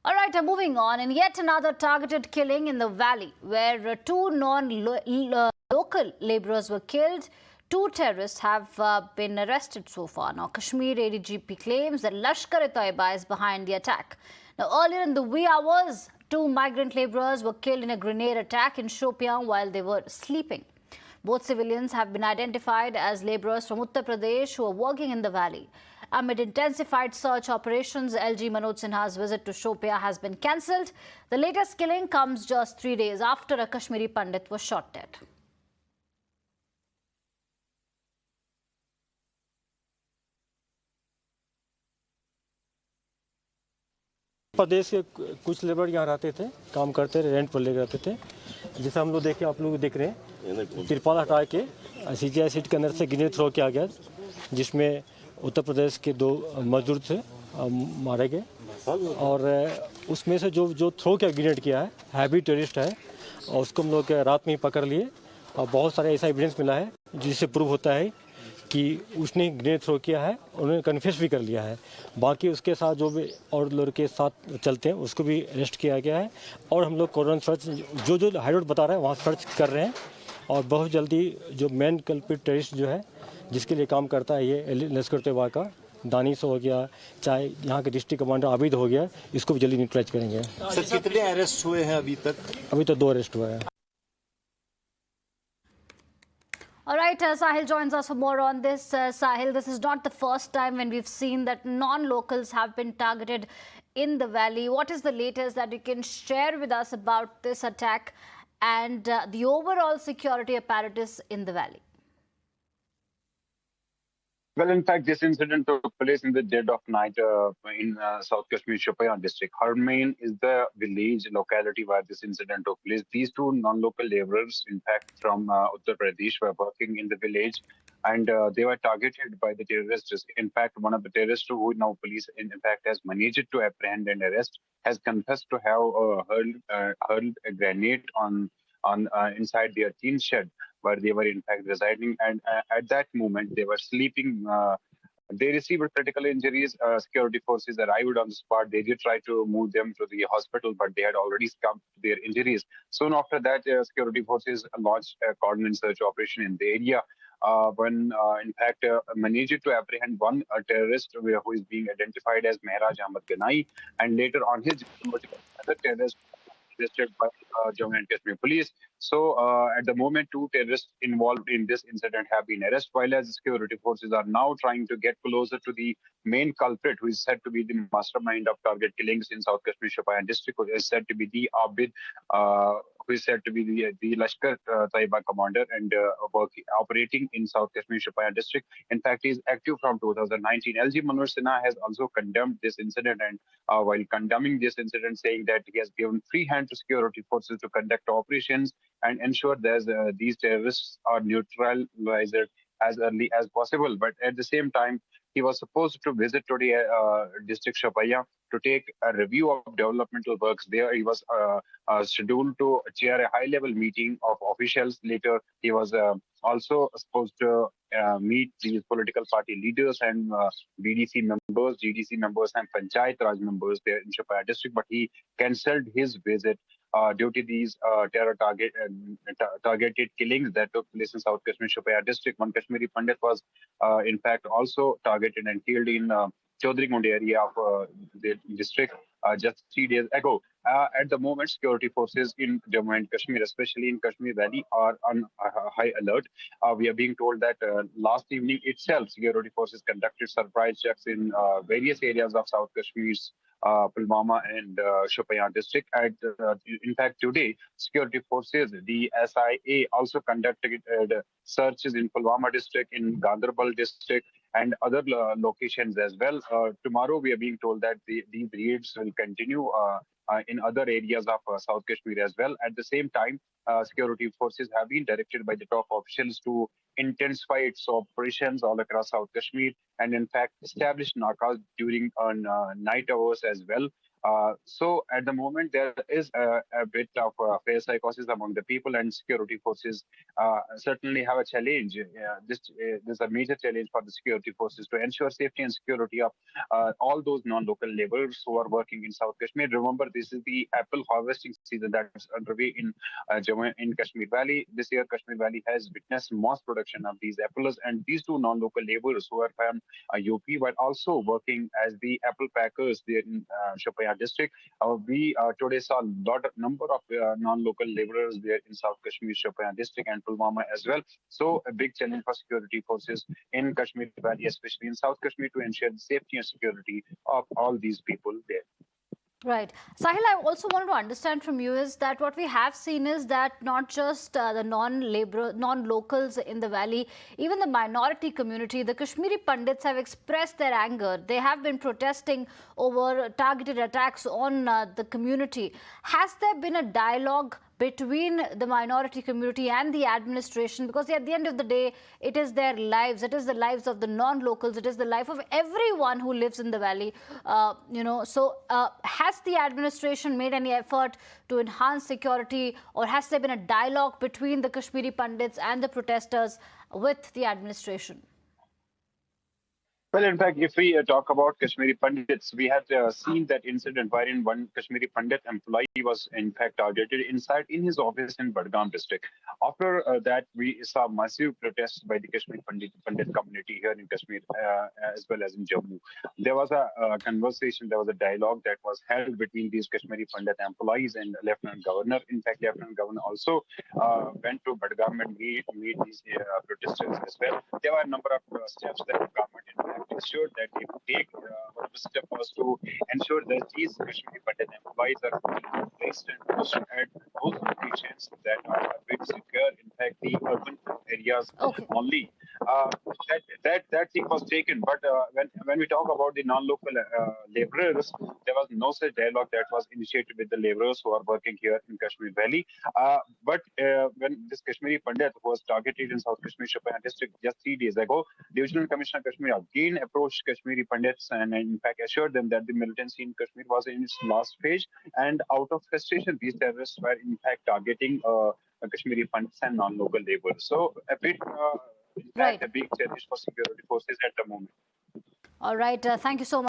All right, moving on. In yet another targeted killing in the valley, where two non-local laborers were killed, two terrorists have been arrested so far. Now, Kashmir ADGP claims that Lashkar-e-Taiba is behind the attack. Now, earlier in the wee hours, two migrant laborers were killed in a grenade attack in Shopian while they were sleeping. Both civilians have been identified as laborers from Uttar Pradesh who are working in the valley. Amid intensified search operations, LG Manoj Sinha's visit to Shopian has been cancelled. The latest killing comes just 3 days after a Kashmiri Pandit was shot dead. प्रदेश के कुछ labour यहाँ रहते थे, काम करते रहे, rent पर ले रहते थे। जैसे हम लोग देखे, आप लोग देख रहे हैं, तिरपाल हटा के सीजीआई सीट के अंदर से ग्रेनेड थ्रो किया गया, जिसमें उत्तर प्रदेश के दो मजदूर थे मारे गए। और उसमें से जो थ्रो किया ग्रेनेड किया है, हैवी टेररिस्ट है, और उसको हम लोग रात में ही पकड़ लिए। और बहुत सारे ऐसा एविडेंस मिला है जिससे प्रूव होता है कि उसने ग्रेनेड थ्रो किया है, उन्होंने कन्फेस भी कर लिया है। बाकी उसके साथ जो भी और लोग के साथ चलते हैं उसको भी अरेस्ट किया गया है। और हम लोग कॉर्डन सर्च जो हाईरोड बता रहे हैं वहाँ सर्च कर रहे हैं। और बहुत जल्दी जो मेन कल्प्रिट टेररिस्ट जो है, जिसके लिए काम करता है ये लश्कर-ए-तैयबा का दानिश हो गया, चाहे यहाँ के डिस्ट्रिक्ट कमांडर आबिद हो गया, इसको भी जल्दी न्यूट्रलाइज करेंगे। सर, कितने अरेस्ट हुए हैं अभी तक? अभी तो 2 अरेस्ट हुए हैं। All right, Sahil joins us for more on this. Sahil, this is not the first time when we've seen that non-locals have been targeted in the valley. What is the latest that you can share with us about this attack and the overall security apparatus in the valley? Well, in fact, this incident took place in the dead of night in South Kashmir, Shopian district. Herman is the village locality where this incident took place. These two non-local laborers, in fact, from Uttar Pradesh, were working in the village, and they were targeted by the terrorists. In fact, one of the terrorists, who now police, in fact, has managed to apprehend and arrest, has confessed to have hurled a grenade on inside their teen shed, where they were in fact residing, and at that moment they were sleeping. They received critical injuries. Security forces arrived on the spot. They did try to move them to the hospital, but they had already succumbed to their injuries. Soon after that, security forces launched a cordoned search operation in the area. When in fact managed to apprehend one terrorist who is being identified as Mehraj Ahmad Ganai, and later on his other terrorist arrested by Jammu and Kashmir police. So at the moment, 2 terrorists involved in this incident have been arrested, while as security forces are now trying to get closer to the main culprit, who is said to be the mastermind of target killings in South Kashmir Shopian district, who is said to be the Abid, who is said to be the Lashkar-e-Taiba commander and operating in South Kashmir Shopian district. In fact, he is active from 2019. LG Manoj Sinha has also condemned this incident, and while condemning this incident, saying that he has given free hand to security forces to conduct operations and ensure that these terrorists are neutralized as early as possible. But at the same time, he was supposed to visit today district Shopian to take a review of developmental works there. He was scheduled to chair a high-level meeting of officials. Later, he was also supposed to meet these political party leaders and BDC members, GDC members, and Panchayat Raj members there in Shopian district. But he cancelled his visit due to these targeted killings that took place in South Kashmir Shopian district. One Kashmiri Pandit was, in fact, also targeted and killed in Chaudhry area of the district just 3 days ago. At the moment, security forces in Jammu and Kashmir, especially in Kashmir Valley, are on high alert. We are being told that last evening itself, security forces conducted surprise checks in various areas of South Kashmir's Pulwama and Shopian district. In fact, today, security forces, the SIA, also conducted searches in Pulwama district, in Ganderbal district, and other locations as well. Tomorrow, we are being told that these raids will continue in other areas of South Kashmir as well. At the same time, security forces have been directed by the top officials to intensify its operations all across South Kashmir, and in fact establish nakas during night hours as well. So at the moment, there is a bit of fear psychosis among the people, and security forces certainly have a challenge. This is a major challenge for the security forces to ensure safety and security of all those non-local laborers who are working in South Kashmir. Remember, this is the apple harvesting season that's underway in Jammu in Kashmir Valley. This year, Kashmir Valley has witnessed mass production of these apples, and these two non-local laborers who are from UP were also working as the apple packers there in Shopian district. We today saw a number of non-local laborers there in South Kashmir, Shopian district, and Pulwama as well. So a big challenge for security forces in Kashmir Valley, especially in South Kashmir, to ensure the safety and security of all these people there. Right. Sahil, I also wanted to understand from you is that what we have seen is that not just the non-locals in the valley, even the minority community, the Kashmiri Pandits have expressed their anger. They have been protesting over targeted attacks on the community. Has there been a dialogue between the minority community and the administration? Because at the end of the day, it is their lives, it is the lives of the non-locals, it is the life of everyone who lives in the valley. Has the administration made any effort to enhance security, or has there been a dialogue between the Kashmiri Pandits and the protesters with the administration? Well, in fact, if we talk about Kashmiri Pandits, we had seen that incident wherein one Kashmiri Pandit employee was in fact targeted inside in his office in Badgam district. After that, we saw massive protests by the Kashmiri Pandit community here in Kashmir as well as in Jammu. There was a conversation, there was a dialogue that was held between these Kashmiri Pandit employees and Lieutenant Governor. In fact, Lieutenant Governor also went to Badgam and meet these protesters as well. There were a number of steps that the government in fact ensured that they would take. One step was to ensure that these Kashmiri Pandit employees are placed and posted at those locations that are a bit secure. In fact, the urban areas Okay. only. That thing was taken, but when we talk about the non-local laborers, there was no such dialogue that was initiated with the laborers who are working here in Kashmir Valley. When this Kashmiri Pandit was targeted in South Kashmir Shopian district just 3 days ago, Divisional Commissioner Kashmir again approached Kashmiri Pandits and in fact assured them that the militancy in Kashmir was in its last phase, and out of frustration, these terrorists were in fact targeting Kashmiri Pandits and non-local laborers. So a bit. In fact, Right. a big challenge for security forces at the moment. All right. Thank you so much.